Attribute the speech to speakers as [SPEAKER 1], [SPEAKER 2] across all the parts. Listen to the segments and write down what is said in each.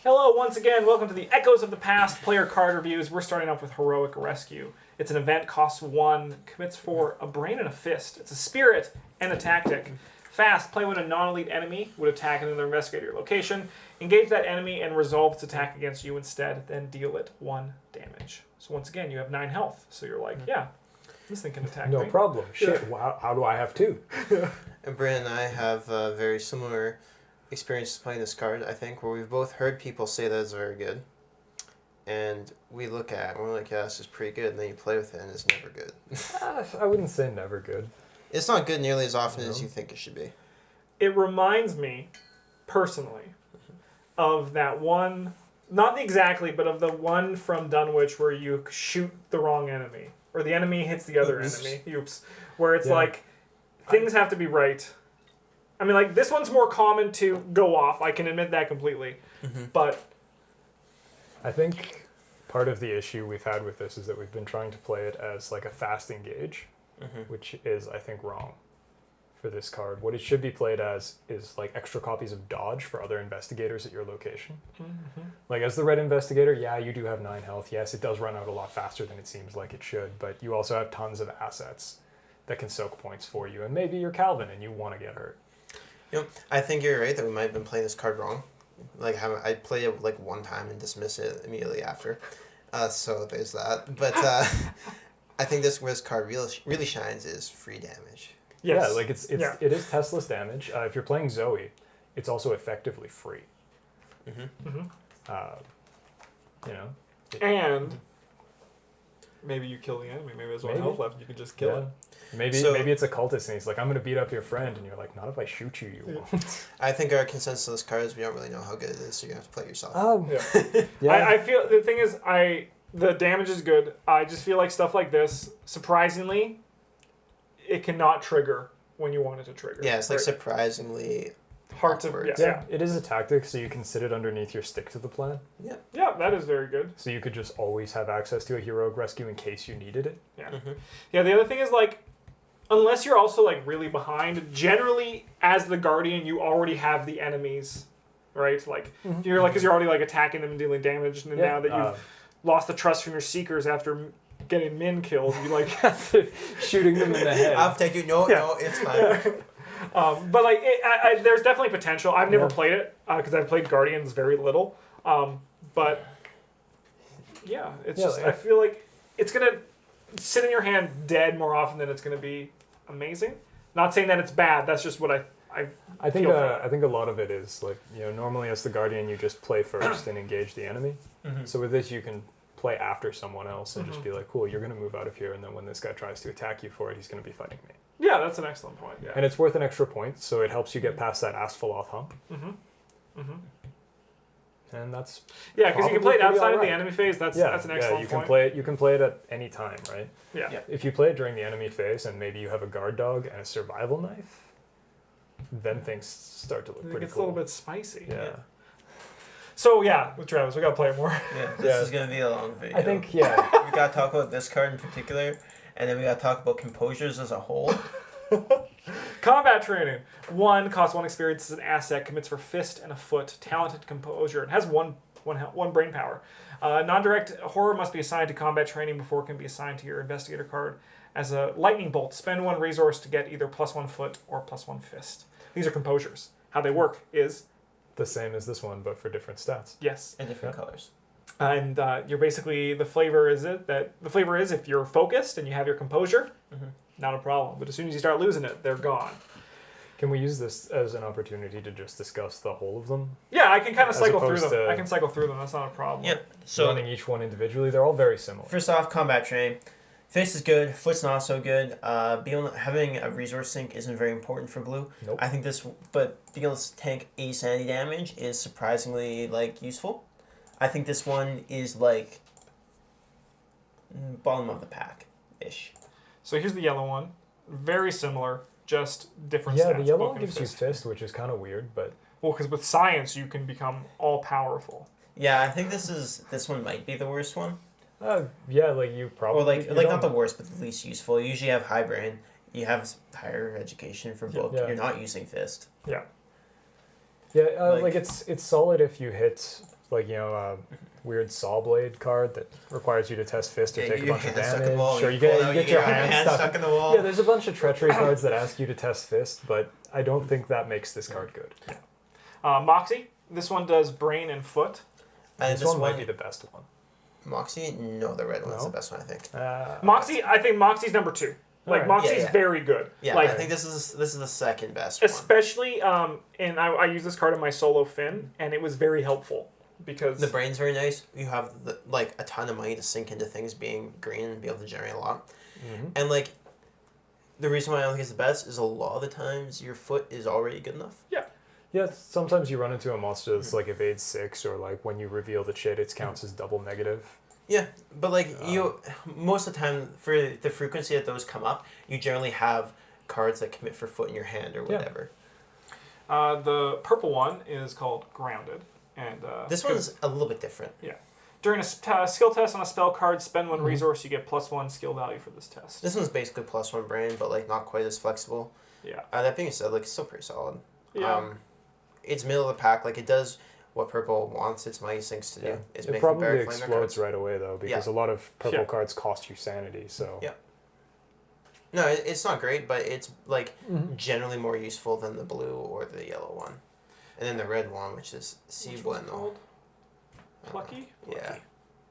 [SPEAKER 1] Hello, once again. Welcome to the Echoes of the Past player card reviews. We're starting off with Heroic Rescue. It's an event, costs 1, commits for a brain and a fist. It's a spirit and a tactic. Fast, play when a non-elite enemy would attack another investigator location. Engage that enemy and resolve its attack against you instead, then deal it 1 damage. So once again, you have 9 health. So you're like, yeah, this thing can attack me.
[SPEAKER 2] No problem. Shit, how do I have 2?
[SPEAKER 3] And Brandon and I have very similar experiences playing this card, I think, where we've both heard people say that it's very good. And we look at it and we're like, yeah, this is pretty good. And then you play with it and it's never good.
[SPEAKER 2] I wouldn't say never good.
[SPEAKER 3] It's not good nearly as often as you think it should be.
[SPEAKER 1] It reminds me, personally, of that one, not exactly, but of the one from Dunwich where you shoot the wrong enemy. Or the enemy hits the other enemy. Oops. Where it's like, things have to be right. I mean, like, this one's more common to go off. I can admit that completely. But
[SPEAKER 2] I think part of the issue we've had with this is that we've been trying to play it as like a fast engage, which is, I think, wrong for this card. What it should be played as is like extra copies of dodge for other investigators at your location. Like, as the red investigator, yeah, you do have 9 health. Yes, it does run out a lot faster than it seems like it should, but you also have tons of assets that can soak points for you. And maybe you're Calvin and you want to get hurt.
[SPEAKER 3] You know, I think you're right that we might have been playing this card wrong. Like, I played it like one time and dismiss it immediately after. So there's that. But I think where this card really shines is free damage.
[SPEAKER 1] yes.
[SPEAKER 2] Yeah, like it is Tesla's damage. If you're playing Zoe, it's also effectively free. You know.
[SPEAKER 1] And maybe you kill the enemy. Maybe there's 1 health left and you can just kill it.
[SPEAKER 2] Maybe it's a cultist and he's like, I'm going to beat up your friend. And you're like, not if I shoot you, you won't.
[SPEAKER 3] I think our consensus of this card is we don't really know how good it is, so you're going to have to play it yourself.
[SPEAKER 1] I feel, the thing is, the damage is good. I just feel like stuff like this, surprisingly, it cannot trigger when you want it to trigger.
[SPEAKER 3] Yeah, it's like surprisingly
[SPEAKER 1] hard to.
[SPEAKER 3] awkward.
[SPEAKER 1] Yeah.
[SPEAKER 2] It is a tactic, so you can sit it underneath your stick to the plan.
[SPEAKER 1] Yeah, that is very good.
[SPEAKER 2] So you could just always have access to a heroic rescue in case you needed it.
[SPEAKER 1] Yeah. Yeah, the other thing is, like, unless you're also, like, really behind, generally, as the Guardian, you already have the enemies, right? Like, you're like, because you're already, like, attacking them and dealing damage, and now that you've lost the trust from your Seekers after getting Min killed, you, like,
[SPEAKER 2] shooting them in the head.
[SPEAKER 3] I'll take you. No, it's fine.
[SPEAKER 1] But, like, there's definitely potential. I've never played it, because I've played Guardians very little. But, yeah, it's just, I feel like it's going to sit in your hand dead more often than it's going to be amazing. Not saying that it's bad. That's just what I
[SPEAKER 2] think
[SPEAKER 1] feel
[SPEAKER 2] I think a lot of it is, like, you know, normally as the Guardian, you just play first and engage the enemy. So with this, you can play after someone else and just be like, cool, you're going to move out of here, and then when this guy tries to attack you for it, he's going to be fighting me.
[SPEAKER 1] Yeah, that's an excellent point. Yeah.
[SPEAKER 2] And it's worth an extra point, so it helps you get past that Asphalloth hump. And that's
[SPEAKER 1] because you can play it outside of the
[SPEAKER 2] right.
[SPEAKER 1] enemy phase. That's an excellent
[SPEAKER 2] you can
[SPEAKER 1] point.
[SPEAKER 2] You can play it at any time, right?
[SPEAKER 1] Yeah.
[SPEAKER 2] If you play it during the enemy phase and maybe you have a guard dog and a survival knife, then things start to look pretty
[SPEAKER 1] It's
[SPEAKER 2] cool.
[SPEAKER 1] a little bit spicy.
[SPEAKER 2] Yeah.
[SPEAKER 1] So with Travis, we gotta play it more.
[SPEAKER 3] This is gonna be a long video.
[SPEAKER 2] I think
[SPEAKER 3] we gotta talk about this card in particular, and then we gotta talk about composures as a whole.
[SPEAKER 1] Combat training. 1 costs 1 experience as an asset, commits for fist and a foot, talented composure, and has one brain power. Non-direct horror must be assigned to combat training before it can be assigned to your investigator card. As a lightning bolt, spend 1 resource to get either +1 foot or +1 fist. These are composures. How they work is
[SPEAKER 2] the same as this one, but for different stats.
[SPEAKER 1] yes,
[SPEAKER 3] In different colors.
[SPEAKER 1] and you're basically the flavor is if you're focused and you have your composure, not a problem. But as soon as you start losing it, they're gone.
[SPEAKER 2] Can we use this as an opportunity to just discuss the whole of them?
[SPEAKER 1] Yeah, I can kind of
[SPEAKER 2] As
[SPEAKER 1] cycle through
[SPEAKER 2] opposed
[SPEAKER 1] them.
[SPEAKER 2] to-
[SPEAKER 1] I can cycle through them. That's not a problem.
[SPEAKER 3] Yep. So
[SPEAKER 2] Running each one individually, they're all very similar.
[SPEAKER 3] first off, combat training. Fist is good. Foot's not so good. Having a resource sink isn't very important for blue.
[SPEAKER 2] Nope.
[SPEAKER 3] I think but being able to tank 80 sanity damage is surprisingly useful. I think this one is bottom of the pack ish.
[SPEAKER 1] So here's the yellow one. Very similar, just different
[SPEAKER 2] Yeah,
[SPEAKER 1] stats.
[SPEAKER 2] the yellow
[SPEAKER 1] both
[SPEAKER 2] one
[SPEAKER 1] in
[SPEAKER 2] gives you fist, which is kind of weird, but
[SPEAKER 1] Well, because with science, you can become all-powerful.
[SPEAKER 3] Yeah, I think this one might be the worst one.
[SPEAKER 2] you probably
[SPEAKER 3] Or not the worst, but the least useful. You usually have high brain. You have higher education for book.
[SPEAKER 2] Yeah.
[SPEAKER 3] You're not using fist.
[SPEAKER 1] Yeah.
[SPEAKER 2] Yeah, it's solid if you hit like a weird saw blade card that requires you to test fist or
[SPEAKER 3] Yeah,
[SPEAKER 2] take a
[SPEAKER 3] your
[SPEAKER 2] bunch of
[SPEAKER 3] hand stuck in
[SPEAKER 2] damage.
[SPEAKER 3] the wall,
[SPEAKER 2] Or
[SPEAKER 3] you
[SPEAKER 2] you
[SPEAKER 3] pull
[SPEAKER 2] get
[SPEAKER 3] out,
[SPEAKER 2] you get your hand
[SPEAKER 3] stuck in the wall.
[SPEAKER 2] Yeah, there's a bunch of treachery cards that ask you to test fist, but I don't think that makes this card good.
[SPEAKER 1] Moxie. This one does brain and foot.
[SPEAKER 3] And
[SPEAKER 2] This one might be the best one.
[SPEAKER 3] Moxie? No, the red one's
[SPEAKER 2] No?
[SPEAKER 3] the best one, I think.
[SPEAKER 1] Moxie, I think Moxie's number 2. Like
[SPEAKER 2] Alright.
[SPEAKER 1] Moxie's
[SPEAKER 3] Yeah.
[SPEAKER 1] very good.
[SPEAKER 3] Yeah,
[SPEAKER 1] like,
[SPEAKER 3] I think this is the second best one.
[SPEAKER 1] especially and I use this card in my solo Finn, and it was very helpful because
[SPEAKER 3] The brain's very nice. You have like a ton of money to sink into things being green and be able to generate a lot.
[SPEAKER 2] Mm-hmm.
[SPEAKER 3] And like, the reason why I don't think it's the best is a lot of the times your foot is already good enough.
[SPEAKER 2] Yeah, sometimes you run into a monster that's like evades 6, or like when you reveal the chit, it counts as double negative.
[SPEAKER 3] Yeah, but like most of the time for the frequency that those come up, you generally have cards that commit for foot in your hand or whatever.
[SPEAKER 1] the purple one is called Grounded, and
[SPEAKER 3] This one's a little bit different.
[SPEAKER 1] during a skill test on a spell card, spend 1 resource, you get +1 skill value for this test.
[SPEAKER 3] This one's basically +1 brain, but like not quite as flexible.
[SPEAKER 1] Yeah.
[SPEAKER 3] That being said, like it's still pretty solid.
[SPEAKER 1] Yeah.
[SPEAKER 3] It's middle of the pack. Like it does what purple wants its mighty things to do. Is
[SPEAKER 2] It
[SPEAKER 3] make
[SPEAKER 2] probably
[SPEAKER 3] Barrack Flamer
[SPEAKER 2] explodes
[SPEAKER 3] cards.
[SPEAKER 2] right away though, because a lot of purple cards cost you sanity. So
[SPEAKER 3] Yeah. No, it's not great, but it's like generally more useful than the blue or the yellow one, and then the red one, which is Sea
[SPEAKER 1] Which one's
[SPEAKER 3] Bueno.
[SPEAKER 1] called? Plucky?
[SPEAKER 3] Yeah,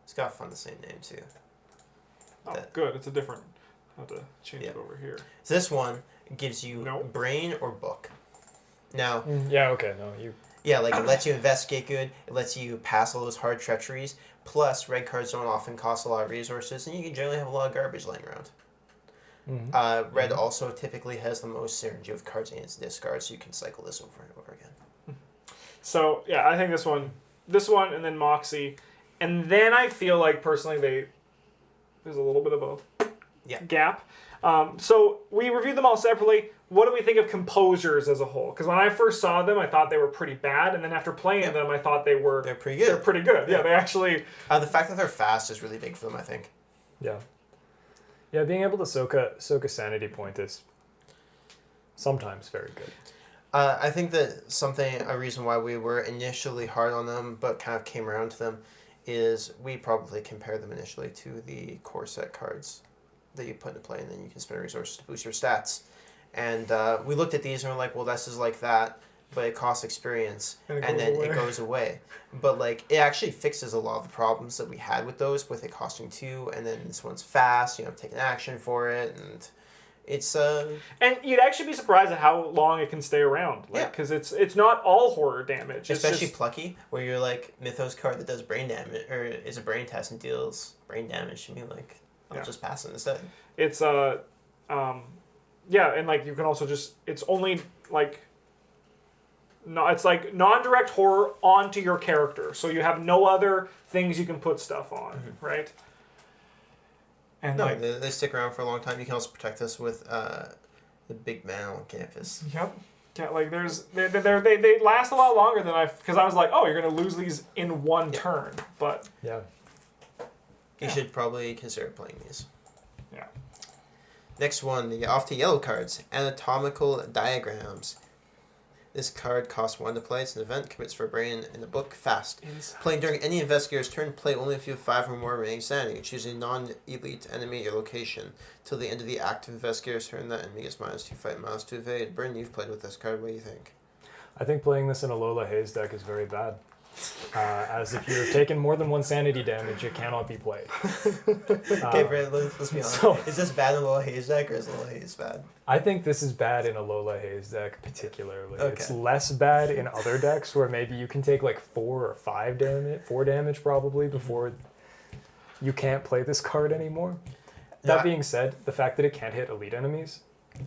[SPEAKER 3] it's got a fun the same name too.
[SPEAKER 1] Oh,
[SPEAKER 3] That-
[SPEAKER 1] good. It's a different. I have to change
[SPEAKER 3] Yeah.
[SPEAKER 1] it over here.
[SPEAKER 3] So this one gives you
[SPEAKER 1] Nope.
[SPEAKER 3] brain or book. Now,
[SPEAKER 2] yeah, okay, no, you.
[SPEAKER 3] yeah, like it lets you investigate good. It lets you pass all those hard treacheries. Plus, red cards don't often cost a lot of resources, and you can generally have a lot of garbage laying around. Red also typically has the most synergy with cards in its discard, so you can cycle this over and over again.
[SPEAKER 1] So yeah, I think this one, and then Moxie, and then I feel like personally there's a little bit of a gap. So we reviewed them all separately. What do we think of composures as a whole? Because when I first saw them, I thought they were pretty bad, and then after playing them, I thought they're
[SPEAKER 3] pretty good.
[SPEAKER 1] They're pretty good. Yeah, they actually.
[SPEAKER 3] The fact that they're fast is really big for them, I think.
[SPEAKER 2] Yeah. Yeah, being able to soak a sanity point is sometimes very good.
[SPEAKER 3] I think that a reason why we were initially hard on them, but kind of came around to them, is we probably compared them initially to the core set cards that you put into play, and then you can spend resources to boost your stats. And we looked at these and we're like, well, this is like that, but it costs experience, and then it goes away. But like, it actually fixes a lot of the problems that we had with those, with it costing 2, and then this one's fast, you have to take an action for it, and it's
[SPEAKER 1] And you'd actually be surprised at how long it can stay around. Like, because it's not all horror damage. It's
[SPEAKER 3] especially
[SPEAKER 1] just,
[SPEAKER 3] Plucky, where you're like Mythos card that does brain damage, or is a brain test and deals brain damage to me, like I'll just pass it instead.
[SPEAKER 1] It's yeah, and like you can also just it's only like no, it's like non-direct horror onto your character, so you have no other things you can put stuff on, right? And
[SPEAKER 3] No,
[SPEAKER 1] like
[SPEAKER 3] they stick around for a long time. You can also protect us with the big man on campus.
[SPEAKER 1] yep. Yeah, like they last a lot longer than because I was like, oh, you're gonna lose these in one turn, but
[SPEAKER 2] Yeah.
[SPEAKER 3] You should probably consider playing these.
[SPEAKER 1] yeah.
[SPEAKER 3] Next one, the off to yellow cards, anatomical diagrams. This card costs 1 to play. It's an event, commits for a brain in the book, fast. Playing during any investigator's turn, play only if you have 5 or more remaining sanity. Choose a non-elite enemy at your location. Till the end of the active investigator's turn, that enemy gets -2 fight, -2 evade. Bryn, you've played with this card. What do you think?
[SPEAKER 2] I think playing this in a Lola Hayes deck is very bad. As if you've taken more than 1 sanity damage, it cannot be played.
[SPEAKER 3] Okay, Bryn, let's be honest.
[SPEAKER 2] so-
[SPEAKER 3] Is this bad in a Lola Hayes deck, or is Lola Hayes bad?
[SPEAKER 2] I think this is bad in a Lola Hayes deck particularly.
[SPEAKER 3] Okay.
[SPEAKER 2] It's less bad in other decks where maybe you can take like 4 or 5 damage, 4 damage probably before you can't play this card anymore. That being said, the fact that it can't hit elite enemies.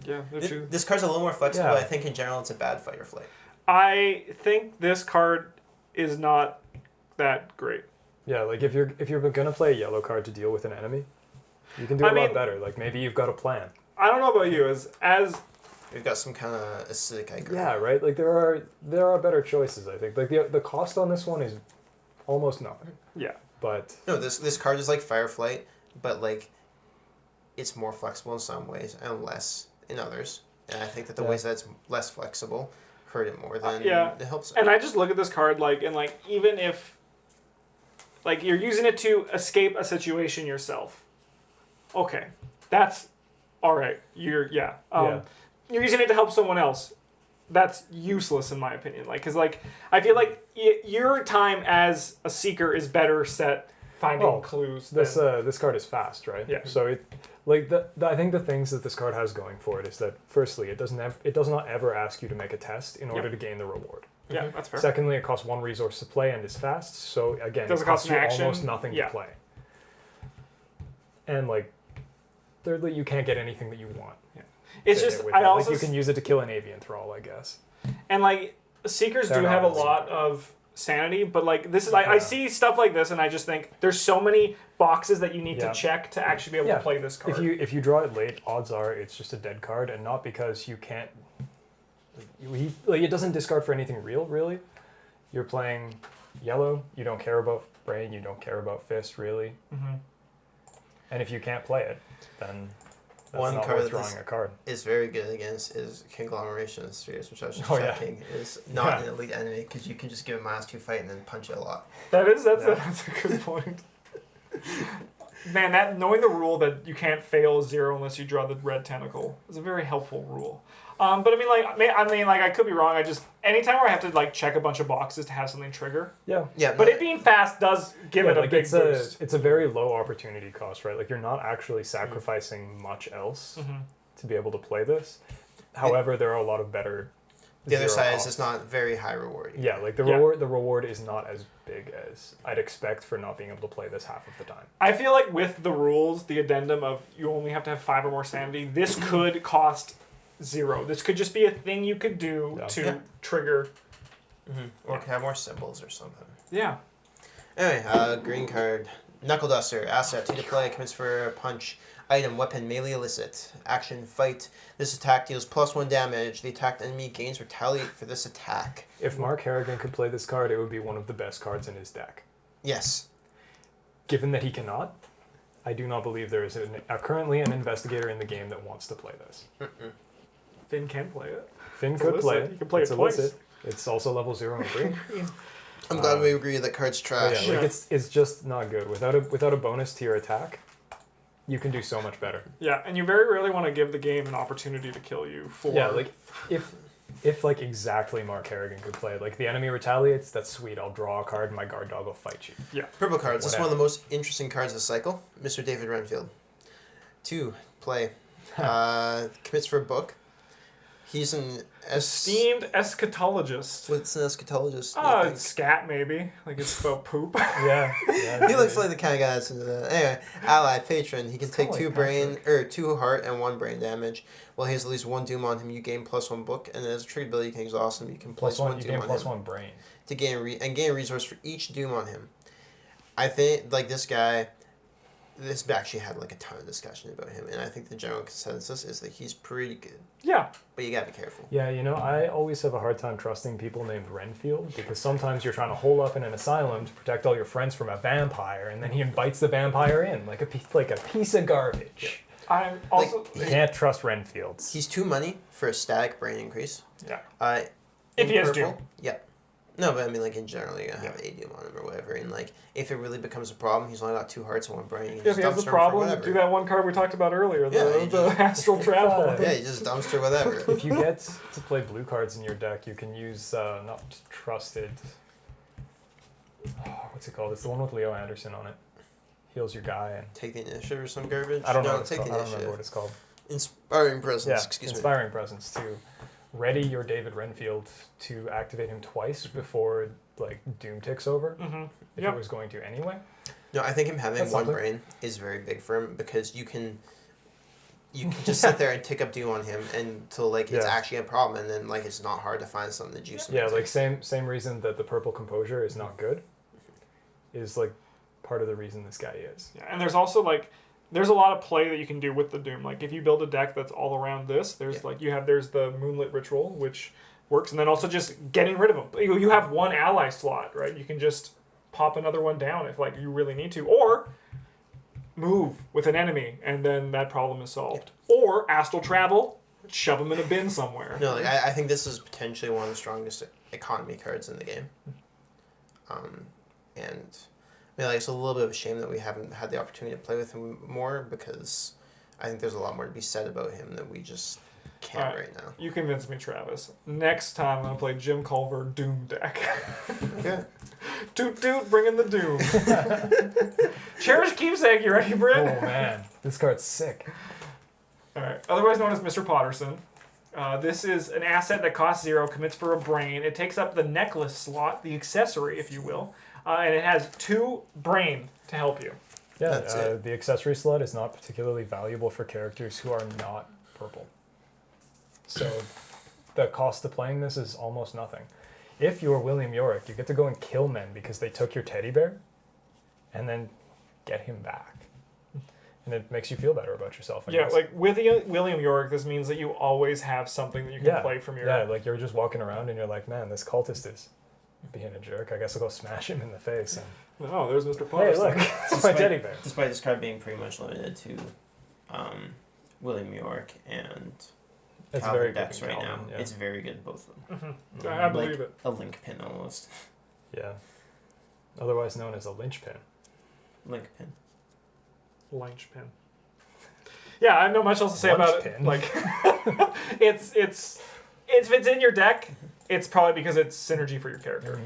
[SPEAKER 1] Yeah,
[SPEAKER 3] This card's a little more flexible,
[SPEAKER 2] Yeah.
[SPEAKER 3] but I think in general it's a bad fight or flight.
[SPEAKER 1] I think this card is not that great.
[SPEAKER 2] Yeah, like if you're gonna play a yellow card to deal with an enemy, you can do a lot better. Like maybe you've got a plan.
[SPEAKER 1] I don't know about you, as
[SPEAKER 3] We've got some kind of acidic aggro.
[SPEAKER 2] Yeah, right. Like there are better choices. I think like the cost on this one is almost nothing.
[SPEAKER 1] yeah.
[SPEAKER 2] But
[SPEAKER 3] No, this card is like Fireflight, but like it's more flexible in some ways and less in others. And I think that the ways that it's less flexible hurt it more than it helps it.
[SPEAKER 1] And I just look at this card like, and like, even if Like, you're using it to escape a situation yourself. Okay. That's alright. You're using it to help someone else. That's useless in my opinion. Like, because like I feel like your time as a seeker is better set finding clues.
[SPEAKER 2] This card is fast, right?
[SPEAKER 1] Yeah.
[SPEAKER 2] So it like I think the things that this card has going for it is that firstly it does not ever ask you to make a test in order to gain the reward.
[SPEAKER 1] Yeah, that's fair.
[SPEAKER 2] Secondly, it costs 1 resource to play and is fast. So again,
[SPEAKER 1] Doesn't
[SPEAKER 2] it costs
[SPEAKER 1] cost an
[SPEAKER 2] you
[SPEAKER 1] action.
[SPEAKER 2] almost nothing to play. And like, thirdly, you can't get anything that you want.
[SPEAKER 1] Yeah. It's just I
[SPEAKER 2] that.
[SPEAKER 1] also
[SPEAKER 2] like, you can use it to kill an avian thrall, I guess.
[SPEAKER 1] And like seekers
[SPEAKER 2] They're
[SPEAKER 1] do have a
[SPEAKER 2] not
[SPEAKER 1] lot of sanity, but like this is I see stuff like this and I just think there's so many boxes that you need to check to actually be able to play this card.
[SPEAKER 2] If you draw it late, odds are it's just a dead card, and not because you can't. It doesn't discard for anything real, really. You're playing yellow. You don't care about brain. You don't care about fist, really. Mm-hmm. And if you can't play it, then that's
[SPEAKER 3] one
[SPEAKER 2] not
[SPEAKER 3] card
[SPEAKER 2] worth drawing a card.
[SPEAKER 3] Is very good against is Conglomeration of Spheres, which I was just checking is not an elite enemy because you can just give it -2 fight and then punch it a lot.
[SPEAKER 1] That's a good point. Man, that knowing the rule that you can't fail 0 unless you draw the red tentacle is a very helpful rule. But I could be wrong. I just anytime where I have to like check a bunch of boxes to have something trigger.
[SPEAKER 2] Yeah.
[SPEAKER 3] Yeah.
[SPEAKER 1] But it being fast does give it a big boost.
[SPEAKER 2] It's a very low opportunity cost, right? Like you're not actually sacrificing much else to be able to play this. However, there are a lot of better.
[SPEAKER 3] The other side
[SPEAKER 2] costs.
[SPEAKER 3] is it's not very high reward.
[SPEAKER 2] Yeah, like the reward is not as big as I'd expect for not being able to play this half of the time.
[SPEAKER 1] I feel like with the rules, the addendum of you only have to have 5 or more sanity, this could cost 0. This could just be a thing you could do to trigger.
[SPEAKER 3] Or have more symbols or something.
[SPEAKER 1] Yeah.
[SPEAKER 3] Anyway, green card. Knuckle Duster. Asset. 2 to play. Commits for a punch. Item. Weapon. Melee illicit. Action. Fight. This attack deals +1 damage. The attacked enemy gains retaliate for this attack.
[SPEAKER 2] If Mark Harrigan could play this card, it would be one of the best cards in his deck.
[SPEAKER 3] Yes.
[SPEAKER 2] Given that he cannot, I do not believe there is currently an investigator in the game that wants to play this.
[SPEAKER 1] Finn can play it.
[SPEAKER 2] Finn could play it.
[SPEAKER 1] You can play it twice.
[SPEAKER 2] Illicit. It's also level 0 and green.
[SPEAKER 3] I'm glad we agree that card's trash.
[SPEAKER 2] Yeah, it's just not good. Without a bonus to your attack, you can do so much better.
[SPEAKER 1] Yeah, and you very rarely want to give the game an opportunity to kill you for.
[SPEAKER 2] Yeah, like if like exactly Mark Harrigan could play it, like the enemy retaliates, that's sweet. I'll draw a card and my guard dog will fight you.
[SPEAKER 1] Yeah.
[SPEAKER 3] Purple cards. This is one of the most interesting cards of the cycle. Mr. David Renfield. 2 play. Commits for a book. He's an
[SPEAKER 1] esteemed eschatologist.
[SPEAKER 3] What's an eschatologist?
[SPEAKER 1] Oh, scat maybe. Like it's about poop.
[SPEAKER 2] Yeah.
[SPEAKER 3] He looks like the kind of guy that's into that. Anyway, ally, patron. He can take 2 heart and 1 brain damage. While he has at least 1 doom on him, you gain +1 book, and as a trigger ability, you can exhaust him. You can place one doom on him.
[SPEAKER 2] +1 brain.
[SPEAKER 3] To gain gain a resource for each doom on him. I think like this guy. This actually had like a ton of discussion about him, and I think the general consensus is that he's pretty good.
[SPEAKER 1] Yeah.
[SPEAKER 3] But you gotta be careful.
[SPEAKER 2] Yeah, I always have a hard time trusting people named Renfield, because sometimes you're trying to hole up in an asylum to protect all your friends from a vampire, and then he invites the vampire in like a piece of garbage.
[SPEAKER 1] I'm also
[SPEAKER 2] You can't trust Renfields.
[SPEAKER 3] He's 2 money for a static brain increase.
[SPEAKER 1] Yeah. If he has doom.
[SPEAKER 3] Yeah. No, but I mean, like, in general, you're going to have a doom on him or whatever. And, like, if it really becomes a problem, he's only got 2 hearts and 1 brain.
[SPEAKER 1] If he has a problem, do that one card we talked about earlier, the astral travel.
[SPEAKER 3] Yeah, you just dumpster whatever.
[SPEAKER 2] If you get to play blue cards in your deck, you can use not trusted. What's it called? It's the one with Leo Anderson on it. Heals your guy and
[SPEAKER 3] take the initiative or some garbage.
[SPEAKER 2] I don't know.
[SPEAKER 3] Take the
[SPEAKER 2] I don't remember what it's called.
[SPEAKER 3] Inspiring presence.
[SPEAKER 2] Yeah,
[SPEAKER 3] excuse me.
[SPEAKER 2] Inspiring presence too. Ready your David Renfield to activate him twice before like Doom ticks over. If it was going to anyway.
[SPEAKER 3] No, I think him having 1 brain is very big for him, because you can just sit there and tick up Doom on him until like it's actually a problem, and then like it's not hard to find something to juice him.
[SPEAKER 2] Yeah, like same reason that the purple composure is not good is like part of the reason this guy is.
[SPEAKER 1] Yeah, and there's also like there's a lot of play that you can do with the Doom. Like if you build a deck that's all around this, there's like there's the Moonlit Ritual, which works, and then also just getting rid of them. You have 1 ally slot, right? You can just pop another one down if like you really need to, or move with an enemy, and then that problem is solved. Or astral travel, shove them in a bin somewhere.
[SPEAKER 3] No, like I think this is potentially one of the strongest economy cards in the game. And mean, like, it's a little bit of a shame that we haven't had the opportunity to play with him more, because I think there's a lot more to be said about him that we just can't right now.
[SPEAKER 1] You convinced me, Travis. Next time I'm going to play Jim Culver Doom deck.
[SPEAKER 3] Yeah.
[SPEAKER 1] Toot toot, bring in the Doom. Cherish Keepsake, you ready, Bryn?
[SPEAKER 2] Oh man, this card's sick.
[SPEAKER 1] Alright, otherwise known as Mr. Patterson. This is an asset that costs 0, commits for a brain. It takes up the necklace slot, the accessory, if you will, and it has 2 brain to help you.
[SPEAKER 2] Yeah,
[SPEAKER 3] That's it.
[SPEAKER 2] the accessory slot is not particularly valuable for characters who are not purple. So the cost of playing this is almost nothing. If you're William Yorick, you get to go and kill men because they took your teddy bear and then get him back. And it makes you feel better about yourself, I guess.
[SPEAKER 1] Like with William Yorick, this means that you always have something that you can play from your...
[SPEAKER 2] Yeah, like you're just walking around and you're like, man, this cultist is being a jerk. I guess I'll go smash him in the face. And...
[SPEAKER 1] Oh, there's Mr.
[SPEAKER 2] Hey,
[SPEAKER 1] Patterson.
[SPEAKER 2] look, it's my teddy bear.
[SPEAKER 4] Despite this card being pretty much limited to William York and
[SPEAKER 2] It's
[SPEAKER 4] Calvin
[SPEAKER 2] very
[SPEAKER 4] decks
[SPEAKER 2] good
[SPEAKER 4] right
[SPEAKER 2] in
[SPEAKER 4] now,
[SPEAKER 2] Calvin, yeah.
[SPEAKER 4] it's very good, both of them.
[SPEAKER 1] I believe
[SPEAKER 4] Like
[SPEAKER 1] it.
[SPEAKER 4] a link pin almost.
[SPEAKER 2] Yeah. Otherwise known as a linchpin.
[SPEAKER 4] Link pin.
[SPEAKER 1] Linchpin. Yeah, I have not much else to say about it.
[SPEAKER 2] Lunchpin?
[SPEAKER 1] Like, it's if it's in your deck, it's probably because it's synergy for your character.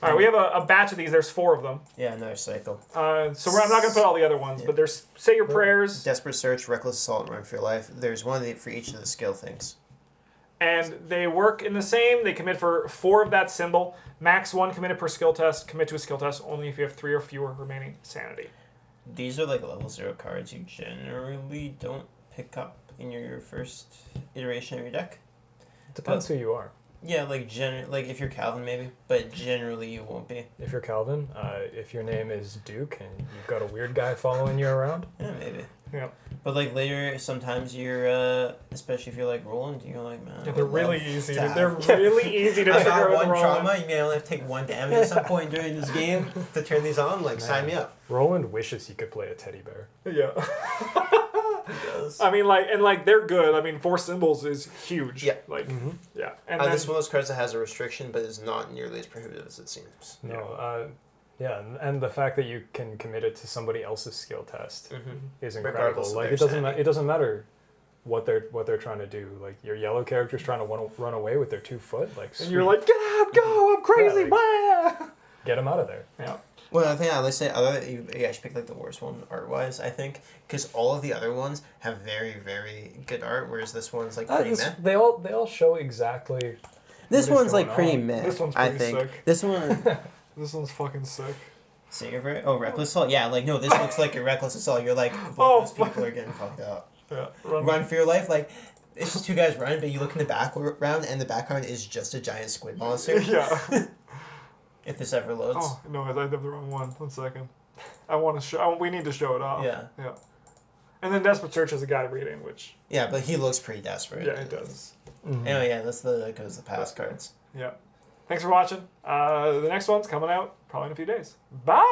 [SPEAKER 1] All right, we have a batch of these. There's 4 of them.
[SPEAKER 4] Yeah, another cycle.
[SPEAKER 1] I'm not going to put all the other ones, but there's Say Your Prayers,
[SPEAKER 3] Desperate Search, Reckless Assault, and Run for Your Life. There's one for each of the skill things.
[SPEAKER 1] and they work in the same. They commit for 4 of that symbol. Max 1 committed per skill test. Commit to a skill test only if you have 3 or fewer remaining sanity.
[SPEAKER 4] These are like level 0 cards you generally don't pick up in your first iteration of your deck.
[SPEAKER 2] Depends who you are.
[SPEAKER 4] Yeah, like if you're Calvin maybe, but generally you won't be.
[SPEAKER 2] If you're Calvin, if your name is Duke and you've got a weird guy following you around.
[SPEAKER 4] Yeah, maybe.
[SPEAKER 1] Yeah.
[SPEAKER 4] But like later, sometimes you're, especially if you're like Roland, you're like, man.
[SPEAKER 1] Yeah, they're really easy.
[SPEAKER 3] to
[SPEAKER 1] They're
[SPEAKER 3] have.
[SPEAKER 1] really easy to
[SPEAKER 3] I
[SPEAKER 1] figure
[SPEAKER 3] got
[SPEAKER 1] out
[SPEAKER 3] one
[SPEAKER 1] with
[SPEAKER 3] trauma.
[SPEAKER 1] Roland.
[SPEAKER 3] You may only have to take 1 damage at some point during this game to turn these on. Like, sign me up.
[SPEAKER 2] Roland wishes he could play a teddy bear.
[SPEAKER 1] Yeah.
[SPEAKER 3] He does.
[SPEAKER 1] I mean, like they're good. I mean, 4 symbols is huge.
[SPEAKER 3] Yeah.
[SPEAKER 1] Like, yeah. And then,
[SPEAKER 3] This is one of those cards that has a restriction, but is not nearly as prohibitive as it seems.
[SPEAKER 2] No, yeah, and the fact that you can commit it to somebody else's skill test is incredible.
[SPEAKER 3] Regardless of
[SPEAKER 2] Like
[SPEAKER 3] their
[SPEAKER 2] it doesn't
[SPEAKER 3] sanity.
[SPEAKER 2] it doesn't matter what they're trying to do. Like your yellow character's trying to run away with their 2 foot. Like
[SPEAKER 1] and you're
[SPEAKER 2] sweet.
[SPEAKER 1] like, get out, go, I'm crazy,
[SPEAKER 2] like-
[SPEAKER 1] blah.
[SPEAKER 2] Get him out of there.
[SPEAKER 1] Yeah.
[SPEAKER 3] Well, I think let's say you actually picked like the worst one art wise. I think because all of the other ones have very very good art, whereas this one's like pretty meh.
[SPEAKER 2] They all show exactly.
[SPEAKER 3] This
[SPEAKER 2] what is
[SPEAKER 3] one's like
[SPEAKER 2] going
[SPEAKER 3] pretty
[SPEAKER 2] on.
[SPEAKER 3] meh.
[SPEAKER 1] This one's
[SPEAKER 3] I
[SPEAKER 1] pretty
[SPEAKER 3] think
[SPEAKER 1] sick.
[SPEAKER 3] this one.
[SPEAKER 1] This one's fucking sick.
[SPEAKER 4] Saver? Oh, Reckless Assault? Yeah, like, no, this looks like a Reckless Assault. You're like,
[SPEAKER 1] Oh,
[SPEAKER 4] those people are getting fucked up.
[SPEAKER 1] Yeah.
[SPEAKER 3] Run for your life, like it's just 2 guys running, but you look in the background and the background is just a giant squid monster.
[SPEAKER 1] Yeah.
[SPEAKER 4] If this ever loads.
[SPEAKER 1] Oh no, I did the wrong one. 1 second. I want to show. We need to show it off.
[SPEAKER 4] Yeah.
[SPEAKER 1] Yeah. And then Desperate Search has a guy reading, which
[SPEAKER 3] Yeah, but he looks pretty desperate.
[SPEAKER 1] yeah, it does.
[SPEAKER 3] Anyway, yeah, that goes the past cards.
[SPEAKER 1] Yeah. Thanks for watching. The next one's coming out probably in a few days. Bye.